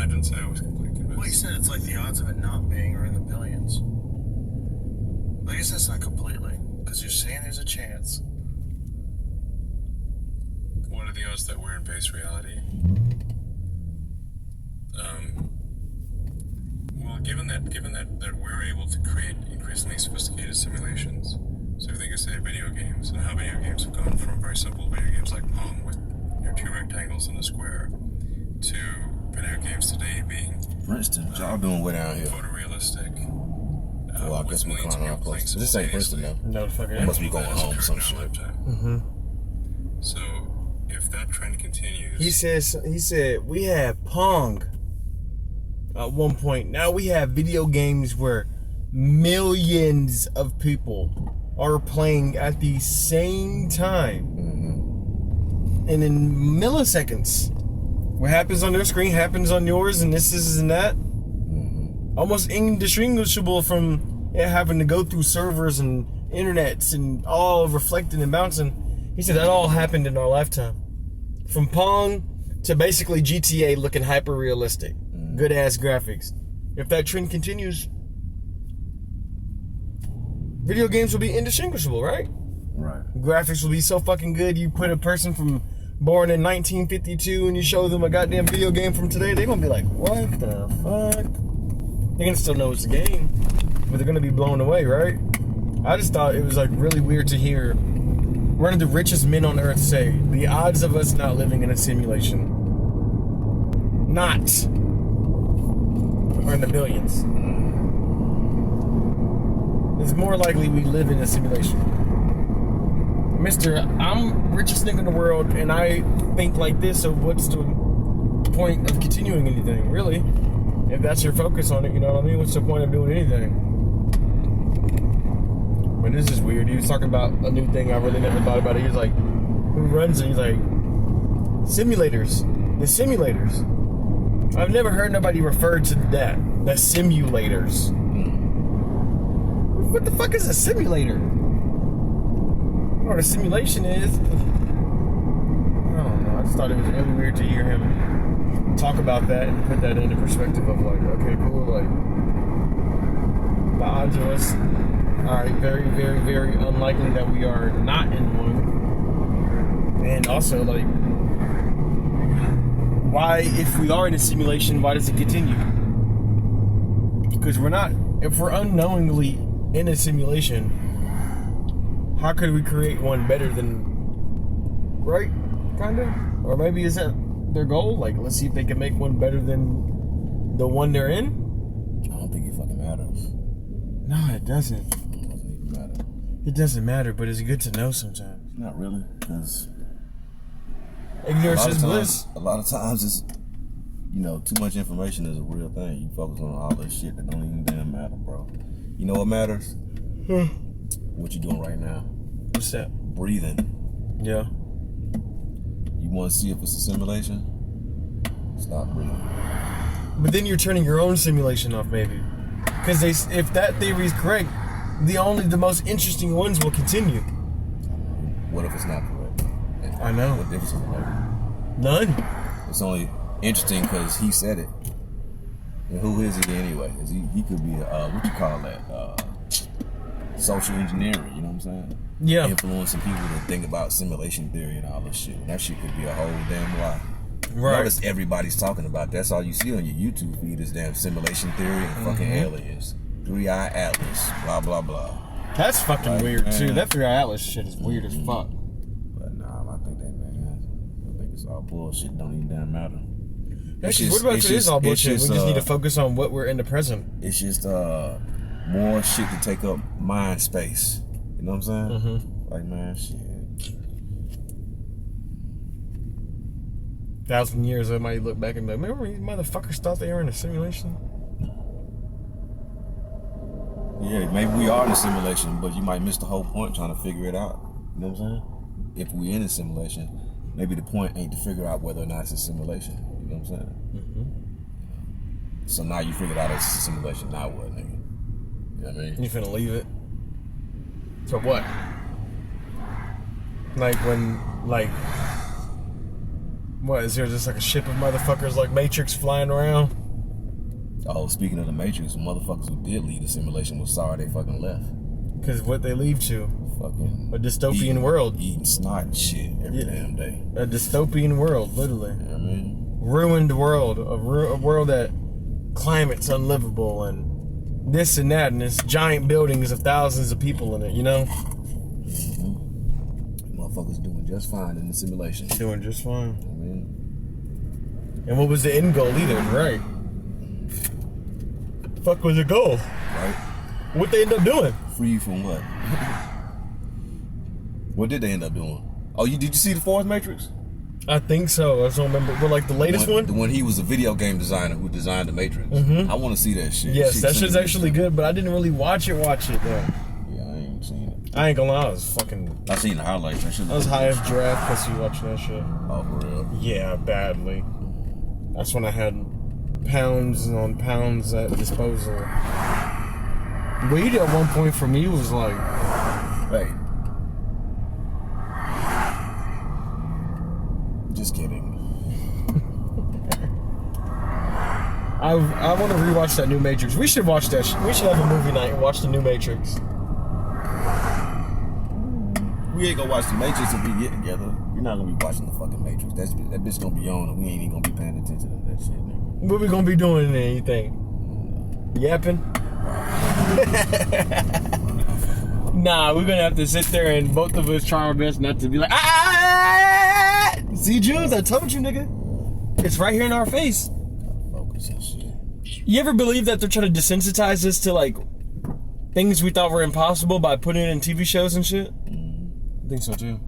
I didn't say I was completely convinced. Well, you said it's like the odds of it not being are in the billions. I guess that's not completely, because you're saying there's a chance. What are the odds that we're in base reality? Well, given that we're able to create increasingly sophisticated simulations, so if you think of, say, video games, and how video games have gone from very simple video games like Pong with two rectangles and a square, to video games today being Princeton, y'all doing way down here? Photorealistic. Well, I guess we're climbing around close. This ain't Princeton though. No, fucking. I must be going home some shit. So, if that trend continues, He said we had Pong at one point. Now we have video games where millions of people are playing at the same time, and in milliseconds, what happens on their screen happens on yours, and this and that. Almost indistinguishable from it having to go through servers and internets and all reflecting and bouncing. He said that all happened in our lifetime. From Pong to basically GTA looking hyper realistic. Good ass graphics. If that trend continues, video games will be indistinguishable, right? Right. Graphics will be so fucking good. You put a person from born in 1952 and you show them a goddamn video game from today, they're gonna be like, what the fuck? They're gonna still know it's a game, but they're gonna be blown away, right? I just thought it was like really weird to hear one of the richest men on earth say the odds of us not living in a simulation are in the billions. It's more likely we live in a simulation. Mister, I'm richest nigga in the world and I think like this, so what's the point of continuing anything, really? If that's your focus on it, you know what I mean? What's the point of doing anything? But this is weird. He was talking about a new thing I really never thought about. He was like, who runs it? He's like, simulators. The simulators. I've never heard nobody refer to that. The simulators. What the fuck is a simulator? What a simulation is. I don't know. I just thought it was really weird to hear him talk about that and put that into perspective of like, okay, cool, like the odds of us are very, very, very unlikely that we are not in one. And also, like, why, if we are in a simulation, why does it continue? Because we're not, if we're unknowingly in a simulation, how could we create one better than, right? Kind of? Or maybe is that their goal? Like, let's see if they can make one better than the one they're in? I don't think it fucking matters. No, it doesn't. It doesn't even matter. It doesn't matter, but it's good to know sometimes. Not really, because Ignorance is bliss. a lot of times it's, you know, too much information is a real thing. You focus on all this shit that don't even damn matter, bro. You know what matters? What you doing right now? What's that? Breathing. Yeah. You want to see if it's a simulation? Stop breathing. But then you're turning your own simulation off, maybe. Because if that theory is correct, the most interesting ones will continue. What if it's not correct? I know. What difference does it make? None. It's only interesting because he said it. And who is he anyway? Is he could be what you call that? Social engineering. You know what I'm saying? Yeah. Influencing people to think about simulation theory and all this shit. And that shit could be a whole damn lie. Right. Notice everybody's talking about. That's all you see on your YouTube feed is damn simulation theory and fucking aliens. 3-Eye Atlas. Blah blah blah. That's fucking Like, weird man. too. That 3-Eye Atlas shit is weird as fuck. But nah, I think it's all bullshit. Don't even damn matter. Actually, what about if it is all bullshit? We just need to focus on what we're in the present. It's just more shit to take up mind space. You know what I'm saying? Like, man, shit. 1,000 years, I might look back and be like, remember these motherfuckers thought they were in a simulation? Yeah, maybe we are in a simulation, but you might miss the whole point trying to figure it out. You know what I'm saying? If we in a simulation, maybe the point ain't to figure out whether or not it's a simulation. You know what I'm saying? So now you figured out it's a simulation. Now what, nigga? You know what I mean? You finna leave it? So what? What, is there just like a ship of motherfuckers like Matrix flying around? Oh, speaking of the Matrix, the motherfuckers who did leave the simulation was sorry they fucking left. Because what they leave to? Fucking A dystopian world. Eating snot and shit every damn day. A dystopian world, literally. You know what I mean? Ruined world. A world that climate's unlivable and this and that, and it's giant buildings of thousands of people in it, you know? Motherfuckers doing just fine in the simulation. Doing just fine. I mean, And what was the end goal either, right? Fuck was the goal? right? What they end up doing? Free from what? What did they end up doing? Oh, did you see the fourth Matrix? I think so. I don't remember. But like the latest one? The one he was a video game designer who designed the Matrix. I want to see that shit. Yes, that shit's actually good, but I didn't really watch it though. Yeah, I ain't seen it. I ain't gonna lie, I was seen the highlights. That shit I was high as giraffe because you watched that shit. Oh, for real? Yeah, badly. That's when I had pounds on pounds at disposal. Weed at one point for me was like, Hey. Just kidding. I want to rewatch that new Matrix. We should watch that. We should have a movie night and watch the new Matrix. We ain't gonna watch the Matrix if we get together. We're not gonna be watching the fucking Matrix. That bitch gonna be on and we ain't even gonna be paying attention to that shit, nigga. What we gonna be doing then, you think? Yapping? Nah, we're gonna have to sit there and both of us try our best not to be like, ah! See, Jules, I told you, nigga. It's right here in our face. Focus and shit. You ever believe that they're trying to desensitize us to like things we thought were impossible by putting it in TV shows and shit? I think so too.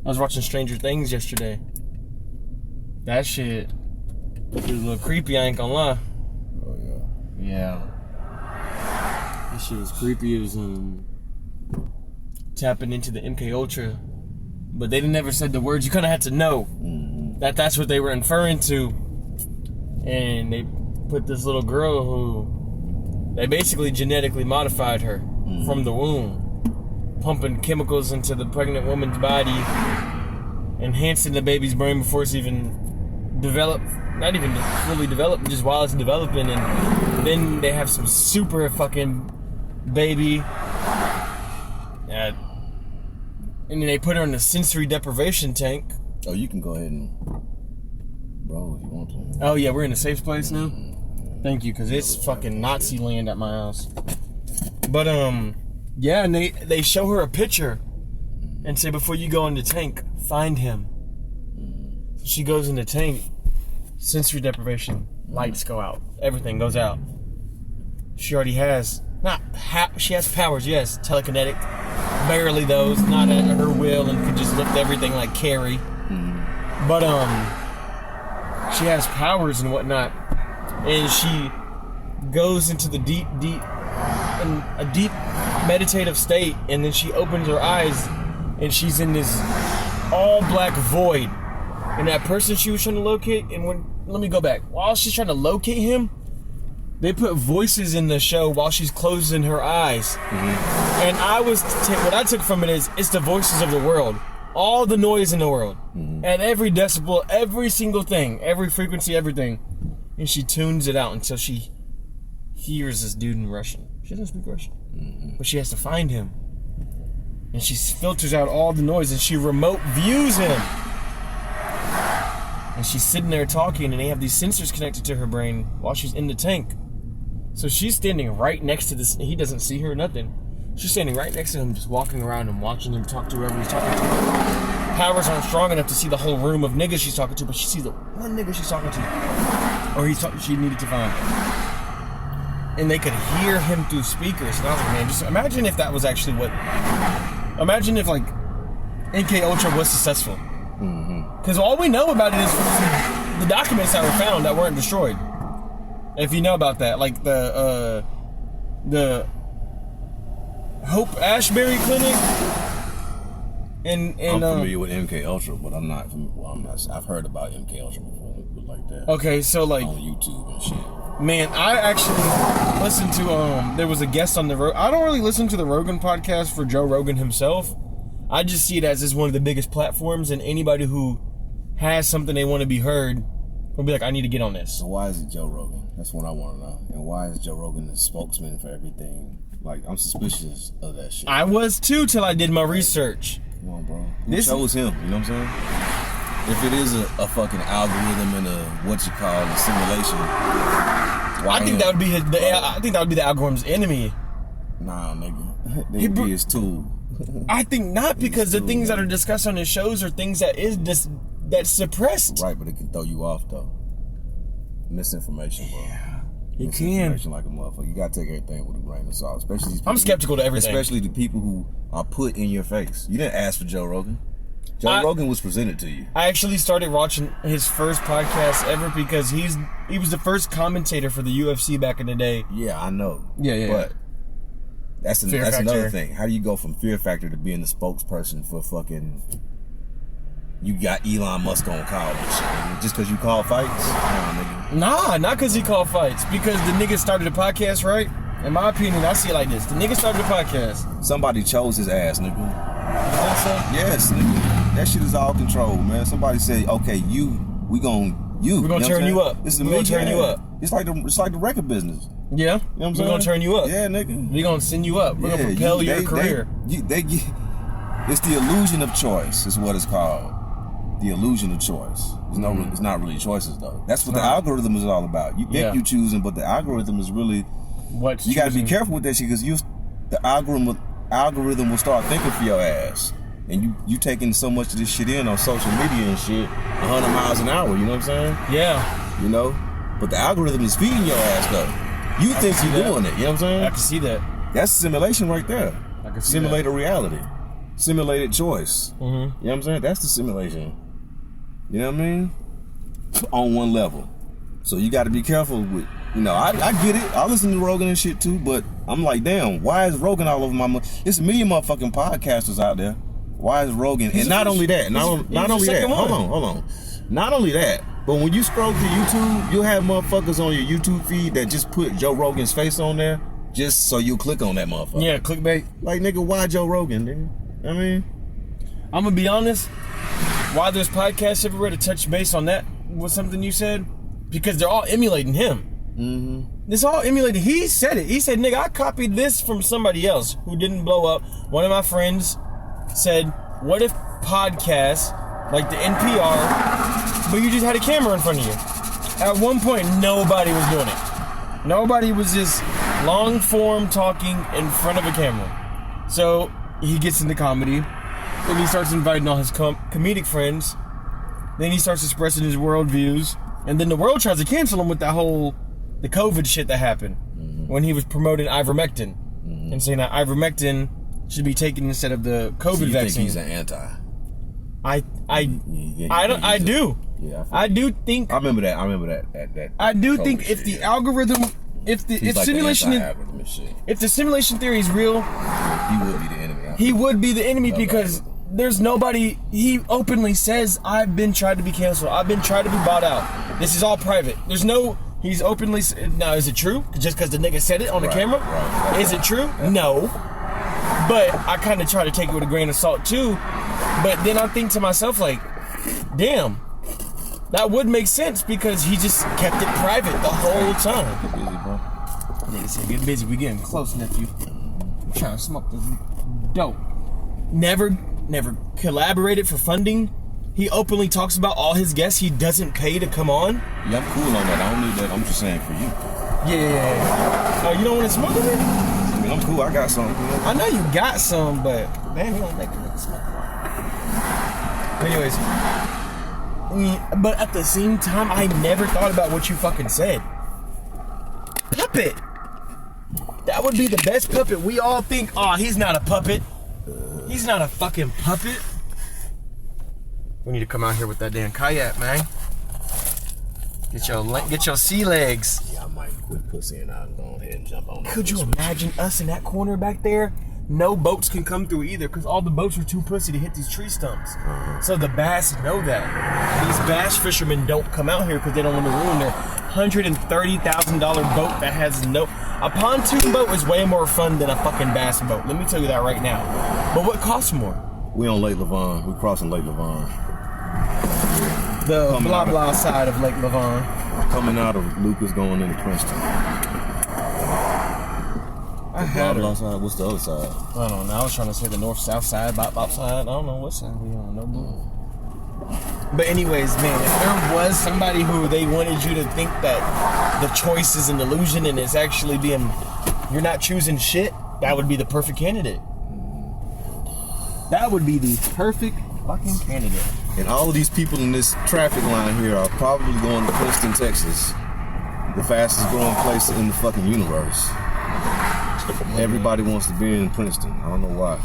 I was watching Stranger Things yesterday. That shit was a little creepy, I ain't gonna lie. Oh, yeah. Yeah. This shit was creepy. It was tapping into the MK Ultra. But they never said the words. You kinda had to know that that's what they were inferring to. And they put this little girl who they basically genetically modified her from the womb, pumping chemicals into the pregnant woman's body, enhancing the baby's brain before it's even developed, not even fully developed, just while it's developing. And then they have some super fucking baby, and then they put her in a sensory deprivation tank. Oh, you can go ahead and bro if you want to. Oh yeah, we're in a safe place now. Thank you, because it's fucking Nazi land at my house. But yeah, and they show her a picture and say, before you go in the tank, find him. She goes in the tank, sensory deprivation, lights go out, everything goes out. She already has she has powers, yes, telekinetic, barely those, not at her will, and can just lift everything like Carrie. But she has powers and whatnot, and she goes into the deep meditative state, and then she opens her eyes and she's in this all black void, and that person she was trying to locate, let me go back, while she's trying to locate him, they put voices in the show while she's closing her eyes. And what I took from it is, it's the voices of the world, all the noise in the world, at every decibel, every single thing, every frequency, everything, and she tunes it out until she hears this dude in Russian. She doesn't speak Russian, but she has to find him, and she filters out all the noise, and she remote views him, and she's sitting there talking, and they have these sensors connected to her brain while she's in the tank. So she's standing right next to this. He doesn't see her, nothing. She's standing right next to him, just walking around and watching him talk to whoever he's talking to. Powers aren't strong enough to see the whole room of niggas she's talking to, but she sees the one nigga she's talking to, or she needed to find. And they could hear him through speakers. And I was like, man, just imagine if that was actually imagine if like MK Ultra was successful. Because all we know about it is the documents that were found that weren't destroyed. If you know about that, like the Hope Ashbury Clinic, and I'm familiar with MK Ultra, but I'm not. I've heard about MK Ultra before, but like that. Okay, so like on YouTube and shit. Man, I actually listened to there was a guest on the I don't really listen to the Rogan podcast for Joe Rogan himself. I just see it as one of the biggest platforms, and anybody who has something they want to be heard will be like, I need to get on this. So why is it Joe Rogan? That's what I want to know. And why is Joe Rogan the spokesman for everything? Like, I'm suspicious of that shit. I was too till I did my research. Come on, bro. Who chose him? You know what I'm saying? If it is a fucking algorithm and a simulation, I think that would be I think that would be the algorithm's enemy. Nah, nigga. They would be his tool. I think not, because the things that are discussed on his shows are things that's suppressed. Right, but it can throw you off though. Misinformation, bro. Yeah, it Misinformation can. like a motherfucker. You gotta take everything with a grain of salt, especially these people. I'm skeptical to everything. Especially the people who are put in your face. You didn't ask for Joe Rogan. Joe Rogan was presented to you. I actually started watching his first podcast ever because he was the first commentator for the UFC back in the day. Yeah, I know. Yeah. But that's Fear another factor. thing. How do you go from Fear Factor to being the spokesperson for fucking... You got Elon Musk on call and shit, nigga. Just because you call fights? Nah, nigga. Nah, not because he called fights. Because the nigga started a podcast, right? In my opinion, I see it like this. The nigga started a podcast. Somebody chose his ass, nigga. You think so? Yes, nigga. That shit is all controlled, man. Somebody say, okay, we're gonna turn you up. This is We're gonna turn you up. It's like the record business. Yeah. You know what I'm saying? We're gonna turn you up. Yeah, nigga. We're gonna send you up. We're gonna propel your career. It's the illusion of choice, is what it's called. The illusion of choice. It's not really choices though. That's what the algorithm is all about. You think you're choosing, but the algorithm is really What's you got to be careful with that shit, because the algorithm will start thinking for your ass, and you taking so much of this shit in on social media and shit, 100 miles an hour. You know what I'm saying? Yeah. You know, but the algorithm is feeding your ass though. You think you're doing it. You know what I'm saying? I can see that. That's simulation right there. I can see Simulated reality, simulated choice. You know what I'm saying? That's the simulation. You know what I mean? On one level. So you got to be careful with, I get it. I listen to Rogan and shit too, but I'm like, damn, why is Rogan all over my It's a million motherfucking podcasters out there. Why is Rogan? And not only that, not only that, hold on. Not only that, but when you scroll through YouTube, you'll have motherfuckers on your YouTube feed that just put Joe Rogan's face on there just so you click on that motherfucker. Yeah, clickbait. Like, nigga, why Joe Rogan, nigga? I mean, I'm gonna be honest. Why there's podcasts everywhere to touch base on that was something you said? Because they're all emulating him. Mm-hmm. It's all emulated. He said it. He said, nigga, I copied this from somebody else who didn't blow up. One of my friends said, what if podcasts, like the NPR, but you just had a camera in front of you? At one point, nobody was doing it. Nobody was just long form talking in front of a camera. So he gets into comedy. Then he starts inviting all his comedic friends. Then he starts expressing his worldviews. And then the world tries to cancel him with that the COVID shit that happened when he was promoting ivermectin and saying that ivermectin should be taken instead of the COVID so you vaccine. Think he's an anti? I do. Yeah, I do think. I remember that. I do COVID think if shit, the algorithm, if like simulation, if the simulation theory is real, he would be the enemy. He would be the enemy because there's nobody. He openly says, "I've been tried to be canceled. I've been tried to be bought out. This is all private." There's no. He's openly. Now, is it true? Just because the nigga said it on the camera? Right. Is it true? No. But I kind of try to take it with a grain of salt too. But then I think to myself, like, damn, that would make sense because he just kept it private the whole time. Get busy, bro. Nigga said, get busy. We getting close, nephew. I'm trying to smoke this dope. Never collaborated for funding. He openly talks about all his guests he doesn't pay to come on. Yeah, I'm cool on that. I don't need that. I'm just saying for you. Yeah. Oh, you don't want to smoke with me? I mean, I'm cool. I got some. I know you got some, but man, he don't make a nigga smoke. Anyways, but at the same time, I never thought about what you fucking said. Puppet. That would be the best puppet. We all think, oh, he's not a puppet. He's not a fucking puppet. We need to come out here with that damn kayak, man. Get your sea legs. Yeah, I might quit pussy and I'll go ahead and jump on. Could you imagine us in that corner back there? No boats can come through either because all the boats are too pussy to hit these tree stumps. So the bass know that. These bass fishermen don't come out here because they don't want to ruin their $130,000 boat that has no... A pontoon boat is way more fun than a fucking bass boat. Let me tell you that right now. But what costs more? We on Lake Levon. We crossing Lake Levon. The Coming blah out of- blah side of Lake Levon. Coming out of Lucas, going into Princeton. I Blah had blah her. side. What's the other side? I don't know. I was trying to say the north south side, bop bop side. I don't know what side we on. No blue. But anyways, man, if there was somebody who they wanted you to think that the choice is an illusion and it's actually being, you're not choosing shit, that would be the perfect candidate. That would be the perfect fucking candidate. And all of these people in this traffic line here are probably going to Princeton, Texas. The fastest growing place in the fucking universe. Everybody wants to be in Princeton. I don't know why.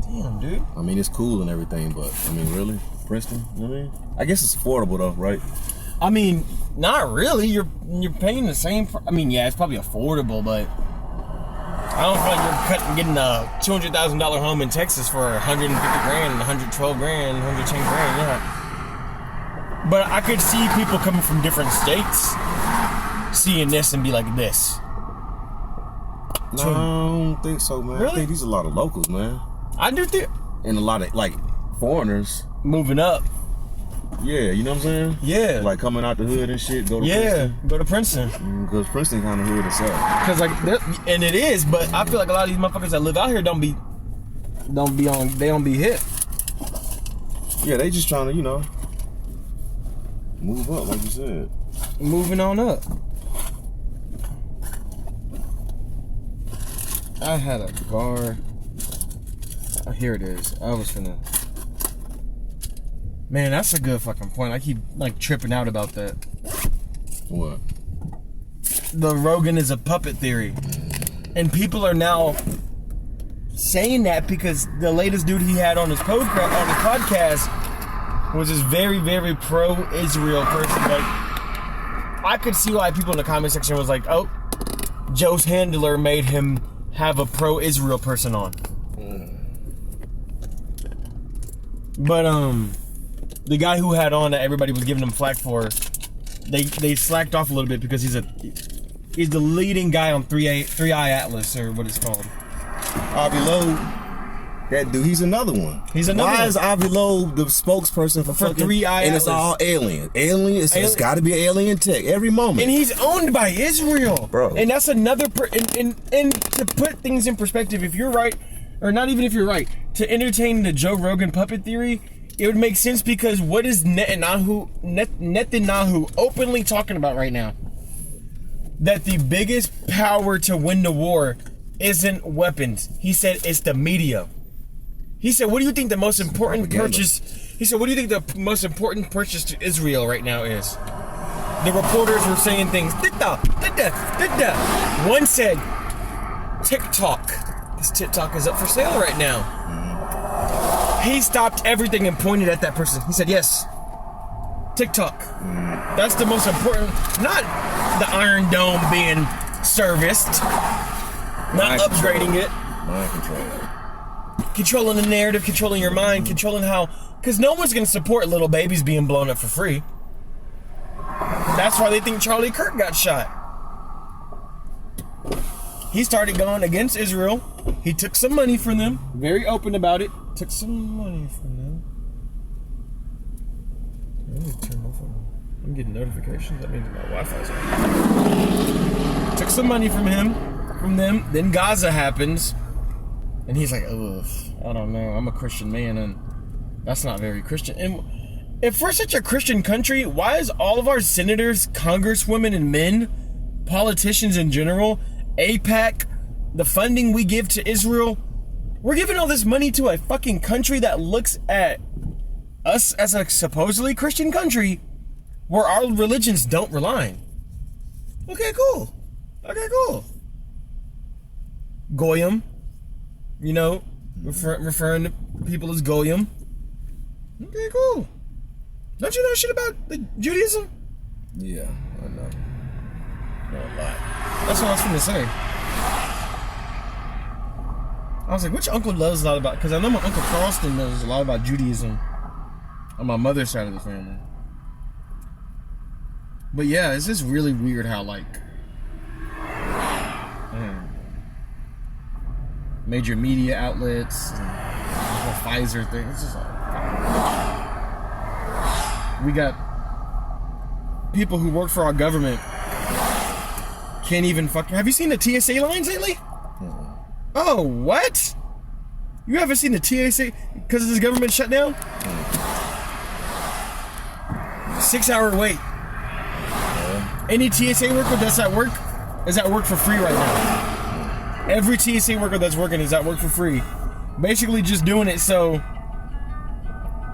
Damn, dude. I mean, it's cool and everything, but I mean, really? Princeton? You know what I mean? I guess it's affordable though, right? I mean, not really. You're paying the same. I mean, yeah, it's probably affordable, but I don't feel like you're getting a $200,000 home in Texas for 150 grand, 112 grand, 110 grand. Yeah. But I could see people coming from different states seeing this and be like this. No, I don't think so, man. Really? I think these are a lot of locals, man. I do think And a lot of, like, foreigners. moving up. Yeah, you know what I'm saying? Yeah. Like, coming out the hood and shit, go to Yeah, go to Princeton. Princeton. Because Princeton kind of hood itself. Cause like, and it is, but I feel like a lot of these motherfuckers that live out here don't be hip. Yeah, they just trying to, you know, move up, like you said. Moving on up. I had a bar. Oh, here it is. I was finna. Man, that's a good fucking point. I keep like tripping out about that. What? The Rogan is a puppet theory. And people are now saying that because the latest dude he had on his podcast was this very, very pro-Israel person. Like, I could see why people in the comment section was like, oh, Joe's handler made him have a pro-Israel person on. But the guy who had on that everybody was giving him flack for, they slacked off a little bit because he's the leading guy on 3i Atlas, or what it's called. Avi Loeb, that dude, he's another one. He's another Why one. is Avi Loeb the spokesperson for fucking 3i and it's Atlas. all alien. It's got to be alien tech every moment. And he's owned by Israel, Bro. And that's another. And to put things in perspective, if you're right, or not even if you're right, to entertain the Joe Rogan puppet theory, it would make sense because what is Netanyahu openly talking about right now? That the biggest power to win the war isn't weapons. He said it's the media. He said, "What do you think the most important purchase?" He said, "What do you think the most important purchase to Israel right now is?" The reporters were saying things. One said, TikTok. Because TikTok is up for sale right now. He stopped everything and pointed at that person. He said, yes, TikTok. That's the most important. Not the Iron Dome being serviced. Not upgrading it. Mind control. Controlling the narrative, controlling your mind, controlling how... Because no one's going to support little babies being blown up for free. That's why they think Charlie Kirk got shot. He started going against Israel. He took some money from them. Very open about it. Took some money from them. I need to turn my phone. I'm getting notifications. That means my Wi-Fi's on. Took some money from them. Then Gaza happens. And he's like, ugh, I don't know. I'm a Christian man, and that's not very Christian. And if we're such a Christian country, why is all of our senators, congresswomen, and men, politicians in general, AIPAC, the funding we give to Israel, we're giving all this money to a fucking country that looks at us as a supposedly Christian country where our religions don't rely. Okay, cool. Goyim, you know, referring to people as Goyim. Okay, cool. Don't you know shit about the Judaism? Yeah, I know. No, a lot. That's what I was going to say. I was like, which uncle knows a lot about... Because I know my Uncle Charleston knows a lot about Judaism on my mother's side of the family. But yeah, it's just really weird how, like... major media outlets... Pfizer thing. It's just all. We got people who work for our government can't even fucking. Have you seen the TSA lines lately? Oh, what? You haven't seen the TSA because of this government shutdown? 6-hour wait. Any TSA worker that's at work is at work for free right now. Every TSA worker that's working is at work for free. Basically just doing it so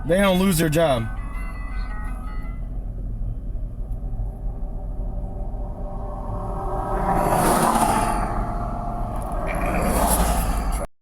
they don't lose their job.